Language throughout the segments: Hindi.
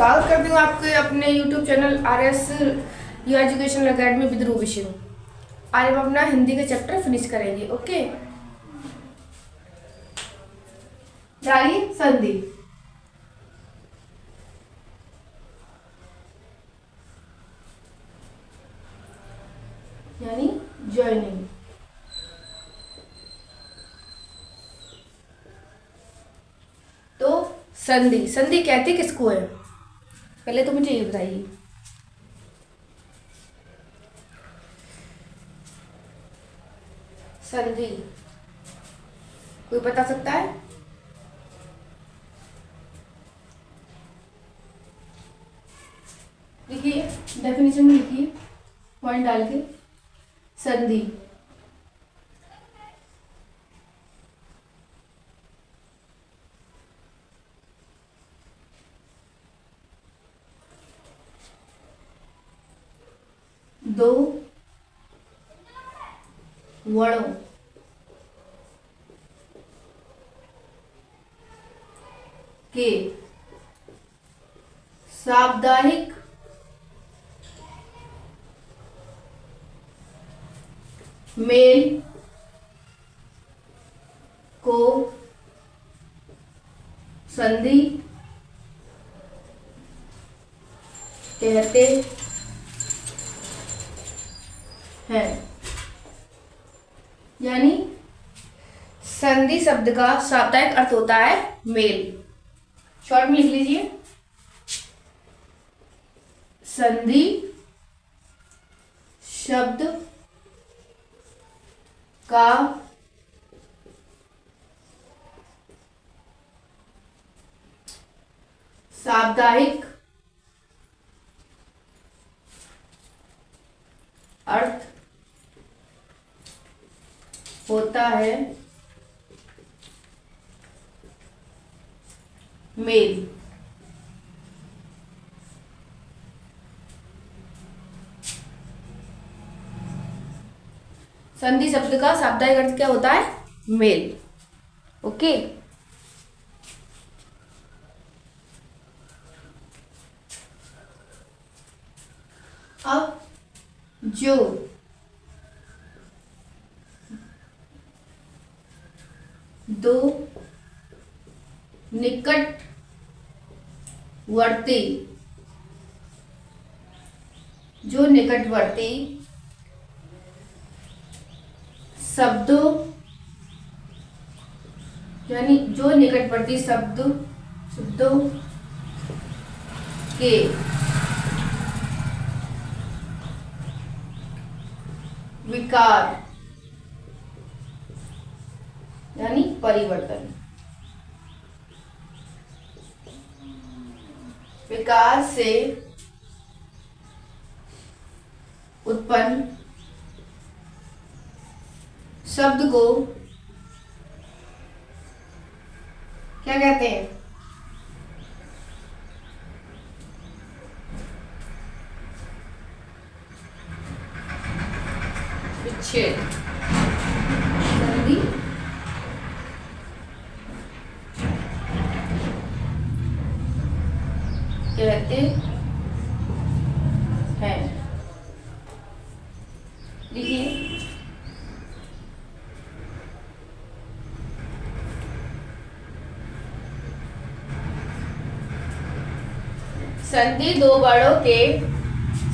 स्वागत करती हूँ आपके अपने YouTube channel RS you educational academy with Ruby Singh. आज हम अपना हिंदी का चैप्टर फिनिश करेंगे। ओके, जाइए संधि। यानी ज्वाइनिंग। तो संधि, संधि कहते किसको है? पहले तो मुझे ये बताइए। संधि कोई बता सकता है? लिखिए, डेफिनेशन में लिखिए पॉइंट डाल के। संधि दो वर्णों के साप्ताहिक मेल को संधि कहते हैं। यानी संधि शब्द का साप्ताहिक अर्थ होता है मेल। शॉर्ट में लिख लीजिए, संधि शब्द का साप्ताहिक अर्थ होता है मेल। संधि शब्द का शाब्दिक अर्थ क्या होता है? मेल। ओके, अब जो दो निकटवर्ती शब्दों यानी जो निकटवर्ती शब्दों के विकार यानी परिवर्तन, विकार से उत्पन्न शब्द को क्या कहते हैं? विच्छेद। संधि कहते हैं। लिखिए, संधि दो वर्णों के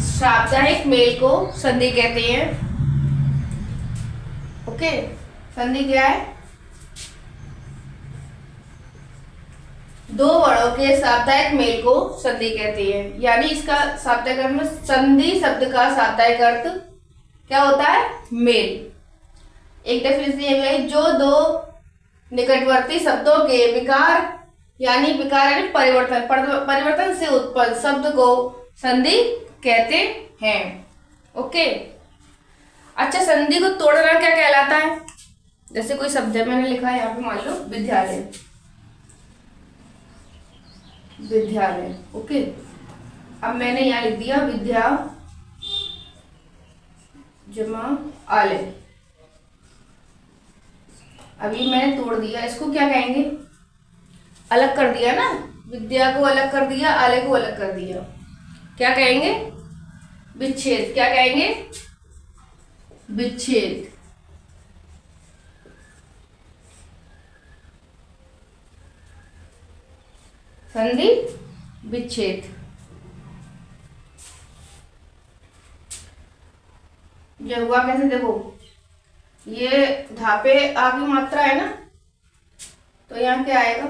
साप्ताहिक मेल को संधि कहते हैं। ओके, संधि क्या है? दो वर्णों के साप्ताहिक मेल को संधि कहते हैं। यानी इसका शाब्दिक अर्थ में संधि शब्द का शाब्दिक अर्थ क्या होता है? मेल। एक डेफिनेशन ये है, जो दो निकटवर्ती शब्दों के विकार यानी परिवर्तन से उत्पन्न शब्द को संधि कहते हैं। ओके, अच्छा, संधि को तोड़ना क्या कहलाता है? जैसे कोई शब्द है, मैंने लिखा है यहाँ पे, मान लो विद्यालय। विद्यालय, ओके, अब मैंने यहाँ लिख दिया विद्या जमा आलय। अभी मैंने तोड़ दिया, इसको क्या कहेंगे? अलग कर दिया ना, विद्या को अलग कर दिया, आलय को अलग कर दिया, क्या कहेंगे? विच्छेद। क्या कहेंगे? विच्छेद। संधि विच्छेद। ये हुआ कैसे? देखो, ये धापे आ की मात्रा है ना, तो यहाँ क्या आएगा?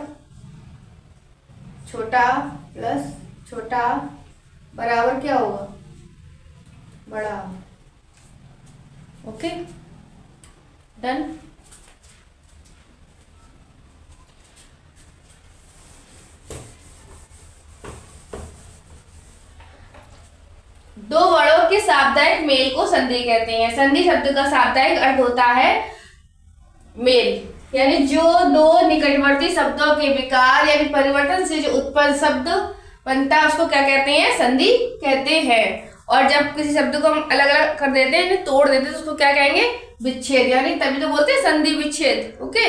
छोटा प्लस छोटा बराबर क्या होगा? बड़ा। Okay, done. दो वर्णों के साप्ताहिक मेल को संधि कहते हैं। संधि शब्द का साप्ताहिक अर्थ होता है मेल, यानी जो दो निकटवर्ती शब्दों के विकार यानी परिवर्तन से जो उत्पन्न शब्द बनता है उसको क्या कहते हैं? संधि कहते हैं। और जब किसी शब्द को हम अलग अलग कर देते हैं, तोड़ देते हैं, तो उसको क्या कहेंगे? विच्छेद। यानी तभी तो बोलते हैं संधि विच्छेद। Okay,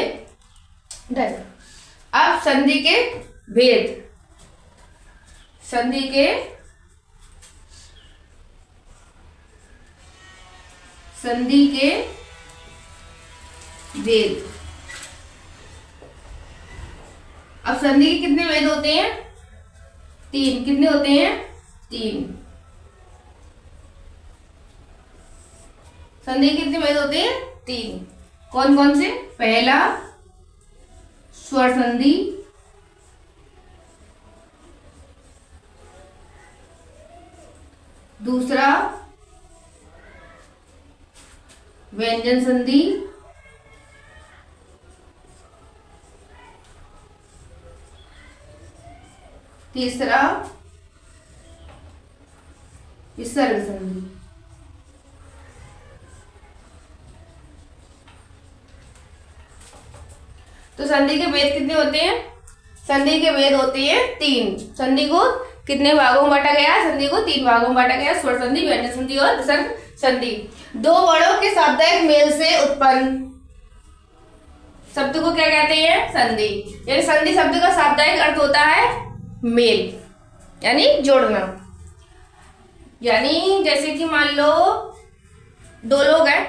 done. अब संधि के भेद। संधि के भेद। अब संधि के कितने भेद होते हैं? 3। कितने होते हैं? 3। संधि के कितने भेद होते हैं? 3। कौन कौन से? पहला स्वर संधि, दूसरा व्यंजन संधि, तीसरा विसर्ग संधि। तो संधि के भेद कितने होते हैं? संधि के भेद होते हैं 3। संधि को कितने भागों में बांटा गया? संधि को 3 भागों में बांटा गया, स्वर संधि, व्यंजन संधि और विसर्ग संधि। दो वर्णों के साप्ताहिक मेल से उत्पन्न शब्द को क्या कहते हैं? संधि। यानी संधि शब्द का साप्ताहिक अर्थ होता है मेल, यानी जोड़ना। यानी जैसे कि मान लो 2 लोग हैं,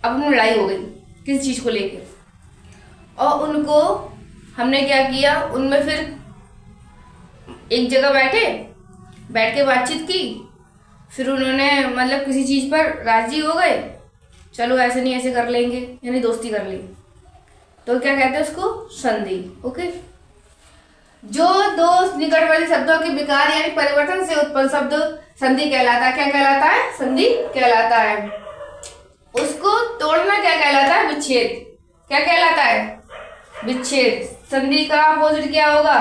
अब उनमें लड़ाई हो गई किसी चीज को लेकर, और उनको हमने क्या किया? उनमें फिर एक जगह बैठ के बातचीत की, फिर उन्होंने मतलब किसी चीज पर राजी हो गए, चलो ऐसे नहीं ऐसे कर लेंगे, यानी दोस्ती कर ली, तो क्या कहते हैं उसको? संधि। ओके, जो दो निकटवर्ती शब्दों के विकार यानी परिवर्तन से उत्पन्न शब्द संधि कहलाता है। क्या कहलाता है? संधि कहलाता है। उसको तोड़ना क्या कहलाता है? विच्छेद। क्या कहलाता है? विच्छेद। संधि का अपोजिट क्या होगा?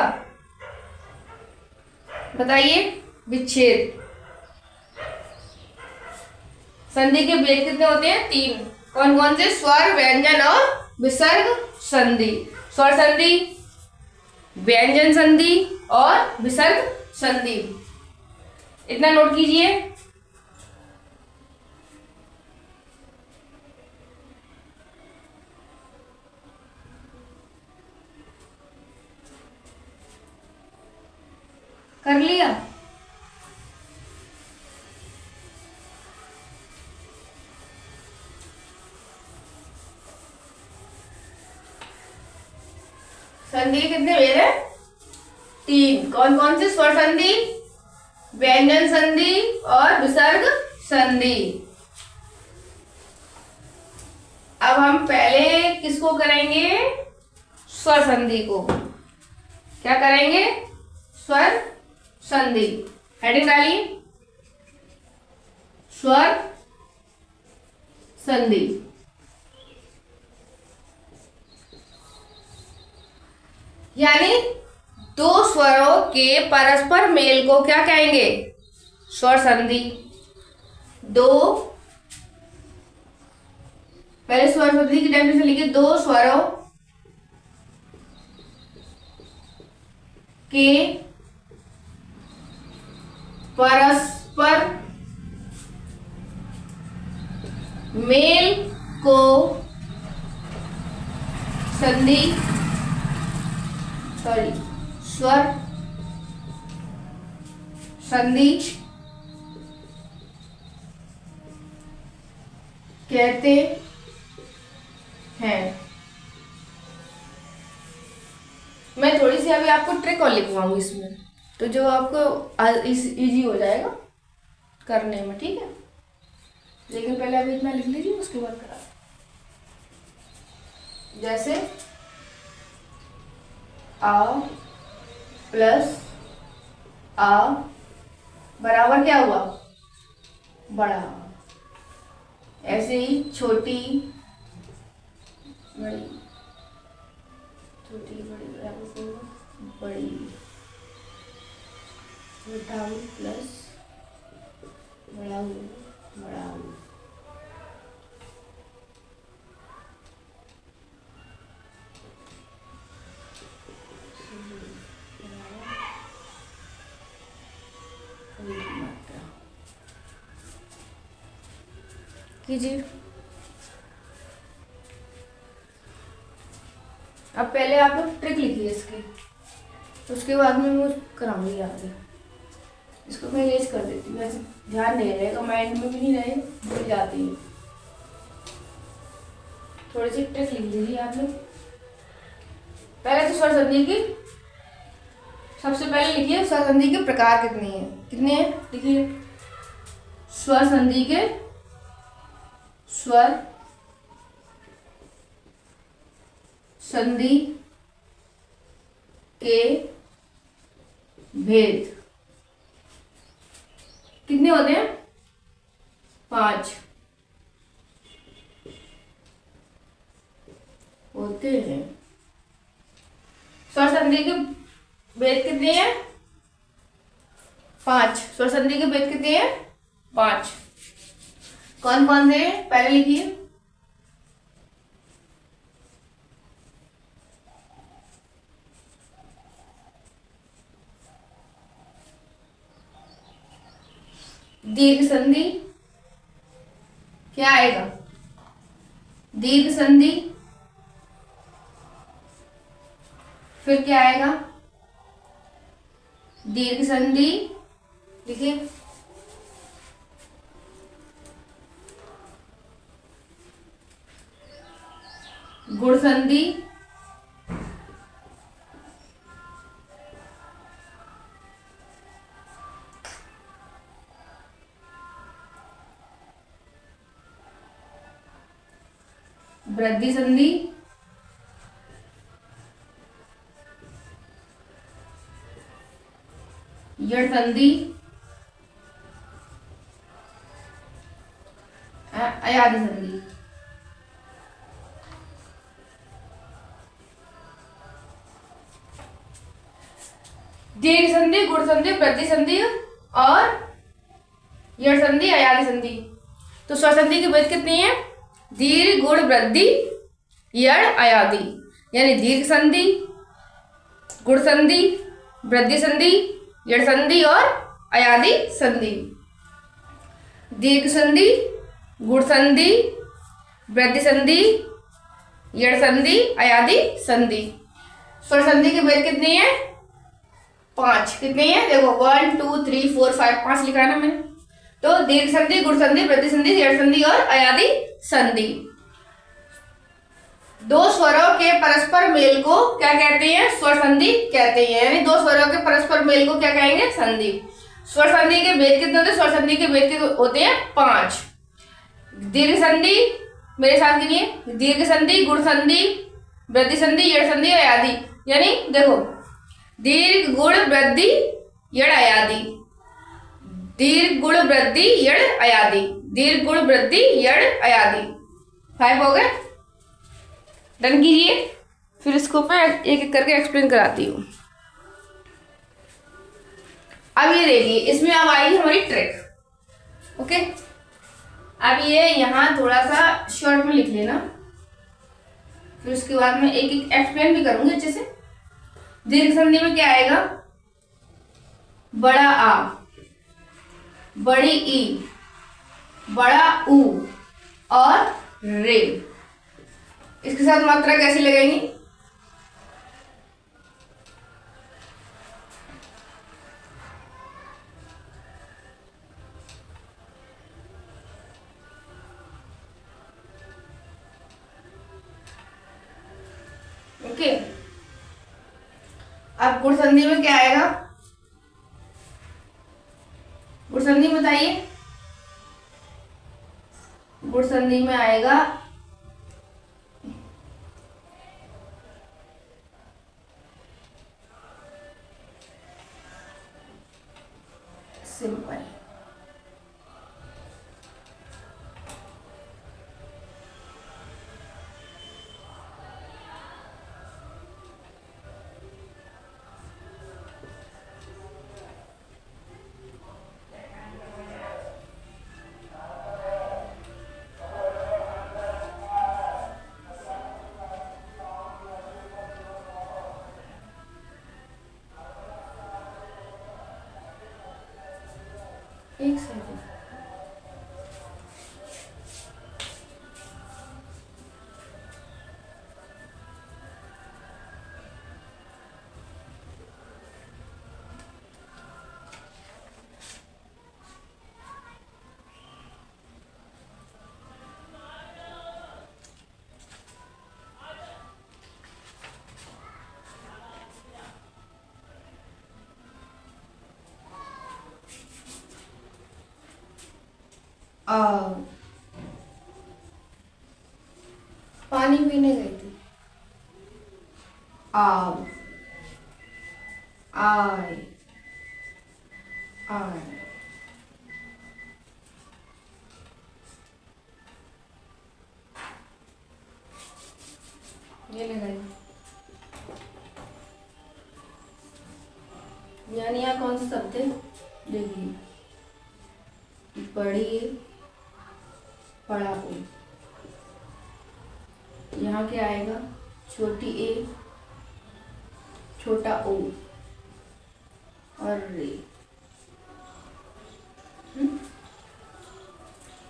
बताइए। विच्छेद। संधि के भेद कितने होते हैं? 3। कौन कौन से? स्वर, व्यंजन और विसर्ग संधि। स्वर संधि, व्यंजन संधि और विसर्ग संधि। इतना नोट कीजिए। कर लिया? संधि कितने भेद है? 3। कौन कौन से? स्वर संधि, व्यंजन संधि और विसर्ग संधि। अब हम पहले किसको करेंगे? स्वर संधि को। क्या करेंगे? स्वर संधि। हेडिंग डालिए, स्वर संधि। यानी दो स्वरों के परस्पर मेल को क्या कहेंगे? स्वर संधि। पहले स्वर संधि की डेफिनेशन लिखिए। 2 स्वरों के परस्पर मेल को स्वर संधि कहते हैं। मैं थोड़ी सी अभी आपको ट्रिक और लिखवाऊंगी इसमें, तो जो आपको इजी हो जाएगा करने में, ठीक है। लेकिन पहले अभी इतना लिख लीजिए, उसके बाद करा। जैसे आ प्लस आ बराबर क्या हुआ, बड़ा। ऐसे ही छोटी बड़ी, छोटी बड़ी बराबर बड़ी, छोटा प्लस बड़ा बड़ा। कीजिए। अब पहले आप लोग ट्रिक लिखिए इसकी, उसके बाद में मैं कराऊंगी आगे। इसको मैं इरेज कर देती हूँ, वैसे ध्यान नहीं रहेगा, माइंड में भी नहीं रहे, भूल जाती है। थोड़ी सी ट्रिक लिख लीजिए आप लोग। पहले तो स्वर संधि की, सबसे पहले लिखिए स्वर संधि के प्रकार कितने हैं, कितने हैं लिखिए। स्वर संधि के स्वर संधि के भेद कितने होते हैं, 5 होते हैं। स्वर संधि के भेद कितने हैं, 5। स्वर संधि के भेद कितने हैं, 5। कौन कौन से हैं, पहले लिखिए। दीर्घ संधि, क्या आएगा, दीर्घ संधि। फिर क्या आएगा, दीर्घ संधि लिखिए। गुण संधि, वृद्धि संधि, यड़ संधि, अयादि संधि। दीर्घ संधि, गुण संधि, वृद्धि संधि और यड़ संधि, अयादि संधि। तो स्वर संधि के भेद कितने हैं, दीर्घ, गुण, वृद्धि, यड़, अयादि। यानी दीर्घ संधि, गुण संधि, वृद्धि संधि, यड़ संधि और अयादि संधि। दीर्घ संधि, गुण संधि, वृद्धि संधि, यड़ संधि, अयादि संधि। स्वर संधि के भेद कितने हैं, 5। कितने हैं, देखो 1 2 3 4 5, 5 लिखा है ना मैंने। तो दीर्घ संधि, गुण संधि, वृद्धि संधि, यड़ संधि और अयादि संधि। दो स्वरों के परस्पर मेल को क्या कहते हैं, स्वर संधि कहते हैं। यानी दो स्वरों के परस्पर मेल को क्या कहेंगे, संधि। स्वर संधि के भेद कितने होते हैं, स्वर संधि के भेद होते हैं 5। दीर्घ संधि, मेरे साथ गिनिए, दीर्घ संधि, गुण संधि, वृद्धि संधि, यड़ संधि, अयादि। यानी देखो, दीर्घ, गुण, वृद्धि, यड़, अयादि। दीर्घ, गुण, वृद्धि, यड़, अयादि। दीर्घ, गुण, वृद्धि, यड़, अयादि। 5 हो गए। डन कीजिए। फिर इसको मैं एक एक करके एक्सप्लेन कराती हूँ। अब ये देखिए, इसमें अब आएगी हमारी ट्रिक। ओके, अब ये यहाँ थोड़ा सा शॉर्ट में लिख लेना, फिर उसके बाद में एक एक एक्सप्लेन भी करूंगी अच्छे से। दीर्घ संधि में क्या आएगा, बड़ा आ, बड़ी ई, बड़ा ऊ और रे। इसके साथ मात्रा कैसी लगेंगी, ओके, अब गुण संधि में क्या आएगा? गुण संधि में बताइए। गुण संधि में आएगा सिंपल। एक सेकंड, पानी पीने गई थी। आव, आय, आय। ये लगाइए, यानी यहाँ कौन सा शब्द है? देखिए, बड़ी ए, बड़ा ओ। यहाँ क्या आएगा? छोटी ए, छोटा ओ और रे।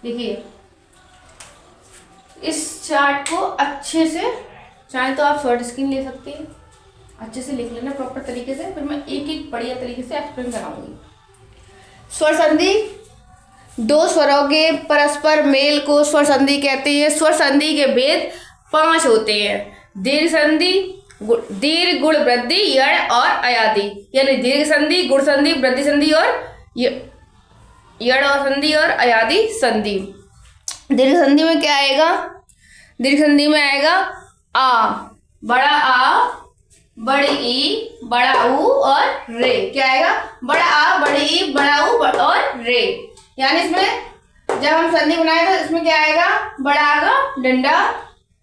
देखिए, इस चार्ट को अच्छे से, चाहे तो आप शॉर्ट स्क्रीन ले सकते हैं, अच्छे से लिख लेना प्रॉपर तरीके से, फिर मैं एक एक बढ़िया तरीके से एक्सप्लेन कराऊंगी। स्वर संधि, दो स्वरों के परस्पर मेल को स्वर संधि कहते हैं। स्वर संधि के भेद 5 होते हैं। दीर्घ संधि, दीर्घ, गुण वृद्धि, यण और अयादि। यानी दीर्घ संधि, गुण संधि, वृद्धि संधि और यण और संधि और अयादि संधि। दीर्घ संधि में क्या आएगा? दीर्घ संधि में आएगा आ, बड़ा आ, बड़ी ई, बड़ा ऊ और रे। क्या आएगा? बड़ा आ, बड़ी ई, बड़ा ऊ और रे। यानी इसमें जब हम संधि बनाए तो इसमें क्या आएगा? बड़ा आगा डंडा,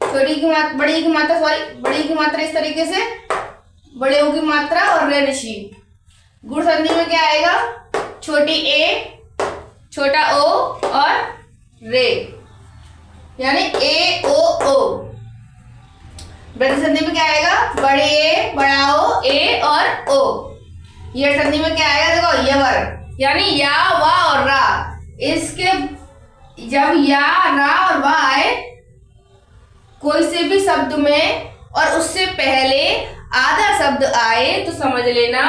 छोटी की मात्रा, बड़ी की मात्रा, सॉरी, बड़ी की मात्रा इस तरीके से, बड़े ओ की मात्रा और रे ऋषि। गुण संधि में क्या आएगा? छोटी ए, छोटा ओ और रे, यानी ए ओ ओ। वृद्धि संधि में क्या आएगा? बड़े ए, बड़ा ओ, ए और ओ। यण संधि में क्या आएगा? देखो, यवर, यानी या, वा और रा। इसके जब या, रा और वा आए कोई से भी शब्द में और उससे पहले आधा शब्द आए तो समझ लेना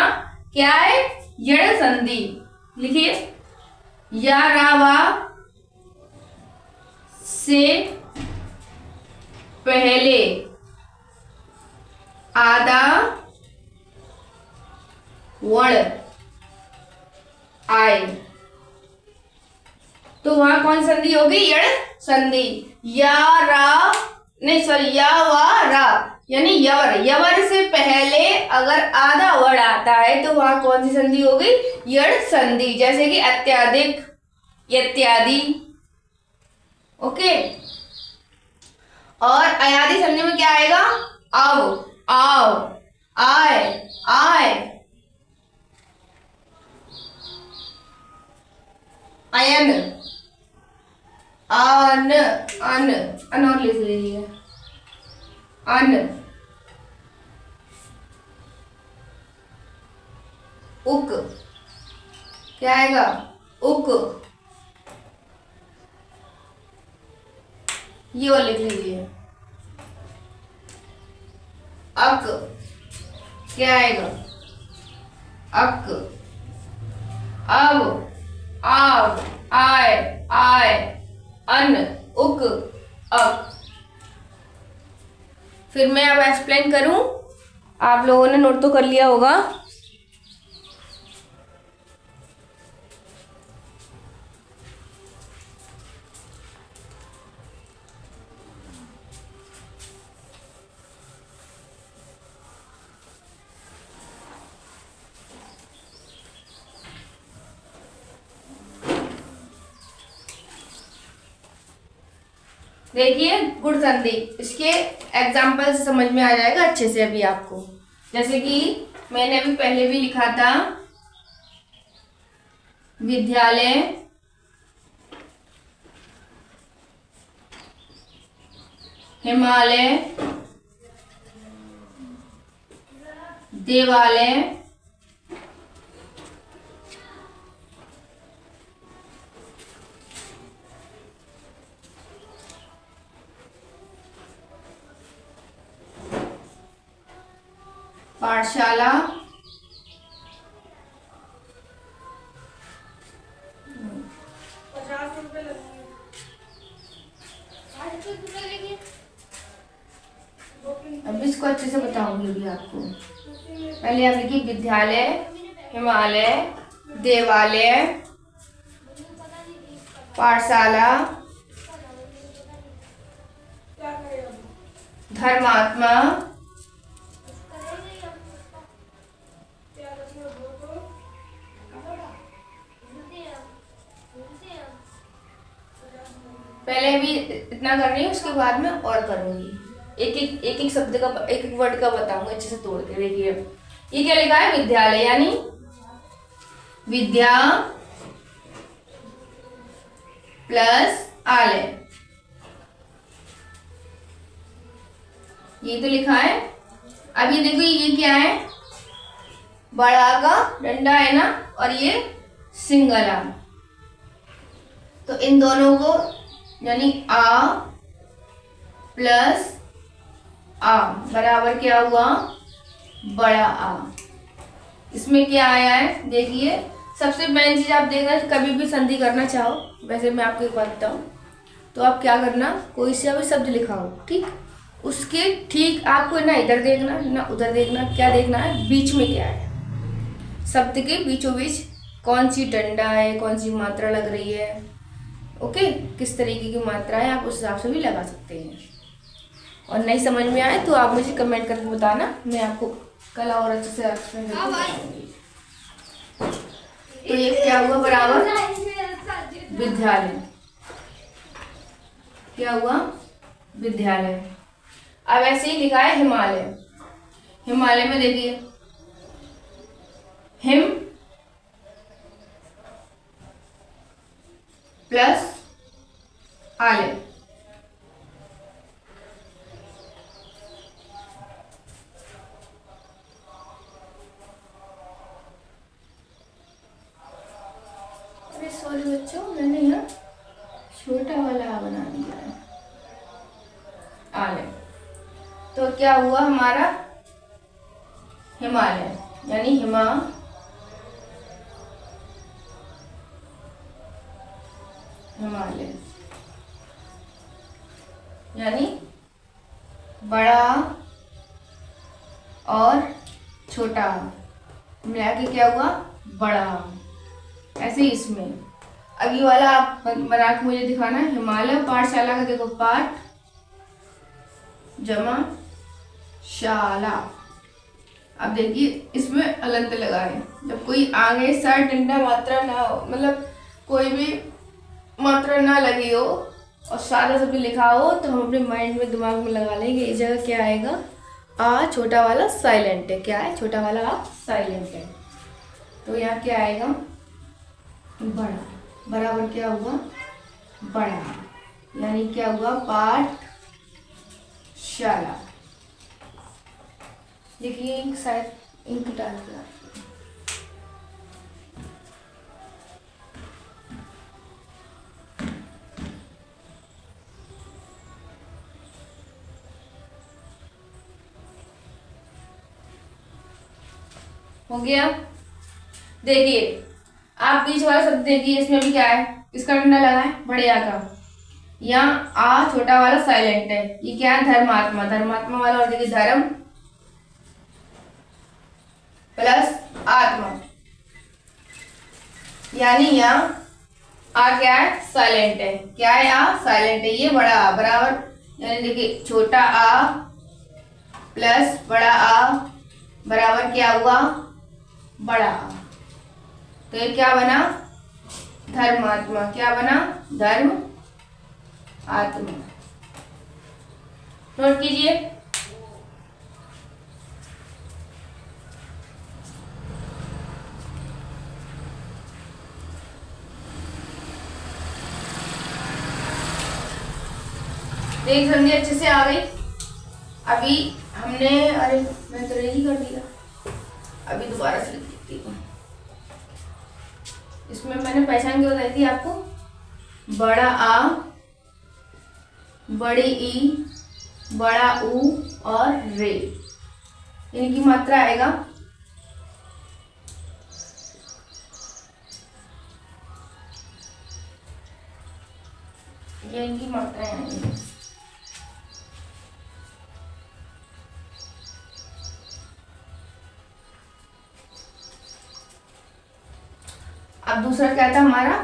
क्या है? यण संधि। लिखिए, या, रा, वा से पहले आधा वर्ण आए तो वहां कौन संधि होगी? यण संधि। या, रा, नहीं सॉरी, या, वा, रा, यानी यवर। यवर से पहले अगर आधा वर्ण आता है तो वहां कौन सी संधि होगी? यण संधि। जैसे कि अत्याधिक, इत्यादि। ओके। और अयादि संधि में क्या आएगा? आव, आव, आय, आय, अयन, अन, अन, अन और लिख लीजिए, अन, उक, क्या आएगा? उक, ये और लिख लीजिए, अक, क्या आएगा? अक, अब, आव, आय, आय, अन, उक, अक। फिर मैं अब एक्सप्लेन करूं। आप लोगों ने नोट तो कर लिया होगा। देखिए गुण संधि, इसके एग्जाम्पल से समझ में आ जाएगा अच्छे से अभी आपको। जैसे कि मैंने अभी पहले भी लिखा था, विद्यालय, हिमालय, देवालय, पाठशाला, अब इसको अच्छे से बताऊंगी अभी आपको। पहले आप लिखिए विद्यालय, हिमालय, देवालय, पाठशाला, धर्मात्मा, पहले भी इतना कर रही हूँ, उसके बाद में और करूंगी। एक एक शब्द का, एक एक वर्ड का बताऊंगा अच्छे से तोड़ के। देखिए ये क्या लिखा है, विद्यालय यानी विद्या प्लस आलय, ये तो लिखा है। अब ये देखो ये क्या है, बड़ा का डंडा है ना, और ये सिंगला। तो इन दोनों को यानी आ प्लस आ बराबर क्या हुआ, बड़ा आ। इसमें क्या आया है, देखिए सबसे मेन चीज आप देखना, कभी भी संधि करना चाहो, वैसे मैं आपको एक बात बताऊं, तो आप क्या करना, कोई सा भी शब्द लिखा हो, ठीक, उसके ठीक आपको ना इधर देखना ना उधर देखना, क्या देखना है, बीच में क्या है, शब्द के बीचों बीच कौन सी डंडा है, कौन सी मात्रा लग रही है, ओके, किस तरीके की मात्रा है, आप उस हिसाब से भी लगा सकते हैं। और नहीं समझ में आए तो आप मुझे कमेंट करके बताना, मैं आपको कल और अच्छे से एक्सप्लेन करके बताऊंगी। तो ये क्या हुआ, बराबर विद्यालय, क्या हुआ, विद्यालय। अब ऐसे ही लिखा है हिमालय, हिमालय में देखिए हिम प्लस आलय, अरे सॉरी बच्चों, मैंने यहाँ छोटा वाला आ बना दिया है, आलय। तो क्या हुआ हमारा, हिमालय यानी हिमालय यानी बड़ा और छोटा मिला के क्या हुआ, बड़ा। ऐसे ही इसमें अभी वाला आप बना के मुझे दिखाना, हिमालय पाठशाला का देखो, पाठ जमा शाला। अब देखिए इसमें अलंत लगा है, जब कोई आगे साइड डंडा मात्रा ना हो, मतलब कोई भी मात्रा ना लगी हो और सादा शब्द लिखा हो, तो हम अपने माइंड में दिमाग में लगा लेंगे इस जगह क्या आएगा, आ छोटा वाला साइलेंट है, क्या है, छोटा वाला आ साइलेंट है। तो यहाँ क्या आएगा, बड़ा, बराबर क्या हुआ, बड़ा, यानी क्या हुआ, पाठशाला। देखिए शायद इंक डाल दिया, हो गया। देखिए आप बीच वाला शब्द देखिए, इसमें भी क्या है, इसका डंडा लगा है बड़े आ का, यहाँ आ छोटा वाला साइलेंट है, ये क्या है धर्मात्मा, धर्मात्मा वाला, और देखिए धर्म प्लस आत्मा, यानी यहाँ आ क्या है साइलेंट है, क्या है आ साइलेंट है, ये बड़ा आ बराबर, यानी देखिए छोटा आ प्लस बड़ा आ बराबर क्या हुआ बड़ा आ, तो ये क्या बना धर्मात्मा, क्या बना धर्म आत्मा। नोट कीजिए। देख संधि अच्छे से आ गई। अभी हमने, अरे मैं तो रेडी कर दिया, अभी दोबारा से लिख देती हूँ। इसमें मैंने पहचान के बताई थी आपको, बड़ा आ, बड़ी ई, बड़ा ऊ और रे, इनकी मात्रा आएगा ये, इनकी मात्रा आएंगी। अब दूसरा क्या था हमारा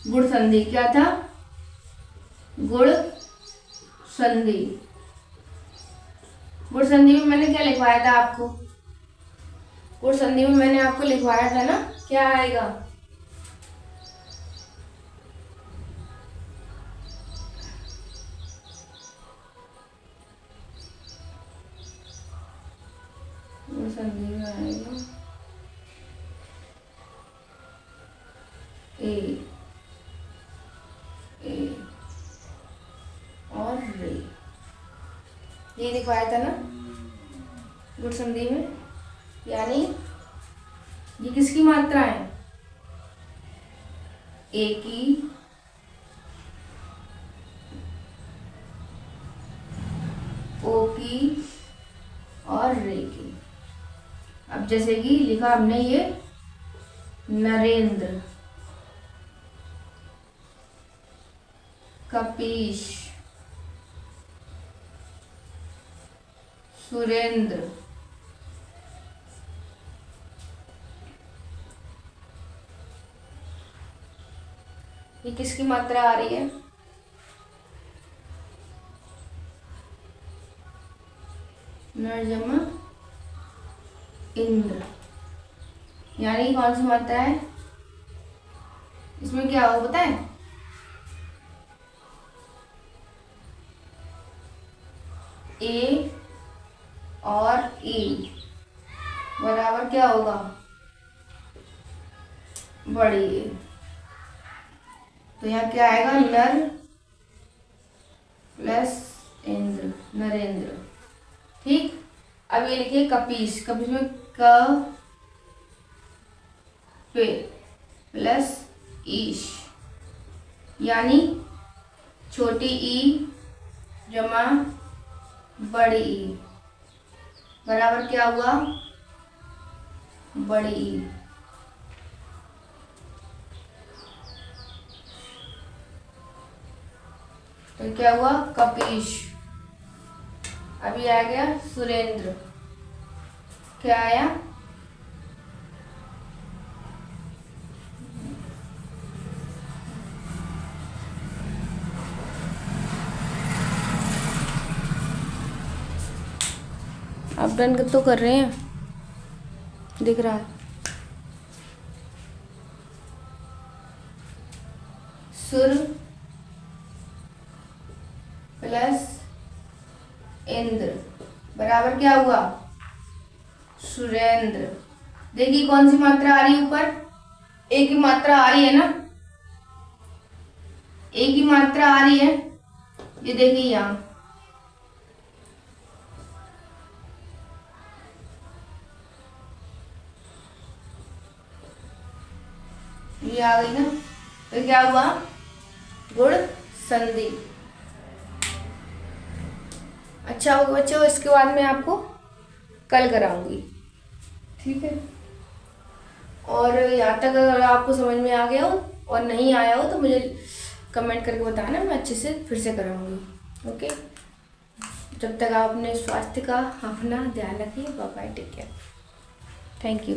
गुण संधि, क्या था गुण संधि। गुण संधि में मैंने क्या लिखवाया था आपको, गुण संधि में मैंने आपको लिखवाया था ना, क्या आएगा गुण संधि में आएगा ए और रे, ये दिखवाया था ना गुण संधि में, यानी ये किसकी मात्रा है ए की, ओ की और रे की। अब जैसे कि लिखा हमने ये नरेंद्र, कपीश, सुरेंद्र, ये किसकी मात्रा आ रही है नरजमा इंद्र, यानी कौन सी मात्रा है, इसमें क्या होगा पता है ए और ई बराबर क्या होगा बड़ी ए, तो यहाँ क्या आएगा नर प्लस इंद्र, नरेंद्र। ठीक, अब ये लिखिए कपीश, कपीश में क पे प्लस ईश, यानी छोटी ई जमा बड़ी ई बराबर क्या हुआ बड़ी ई। तो क्या हुआ कपीश, अभी आ गया सुरेंद्र, क्या आया आप डन तो कर रहे हैं, दिख रहा है सुर प्लस इंद्र बराबर क्या हुआ सुरेंद्र। देखिए कौन सी मात्रा आ रही है ऊपर, एक ही मात्रा आ रही है ना, एक ही मात्रा आ रही है, ये देखिए यहाँ ये आ गई ना, तो क्या हुआ गुण संधि। अच्छा होगा बच्चों, इसके बाद मैं आपको कल कराऊंगी, ठीक है। और यहाँ तक अगर आपको समझ में आ गया हो और नहीं आया हो तो मुझे कमेंट करके बताना, मैं अच्छे से फिर से कराऊंगी। ओके, जब तक आप अपने स्वास्थ्य का अपना ध्यान रखिए। Bye bye, take care, thank you.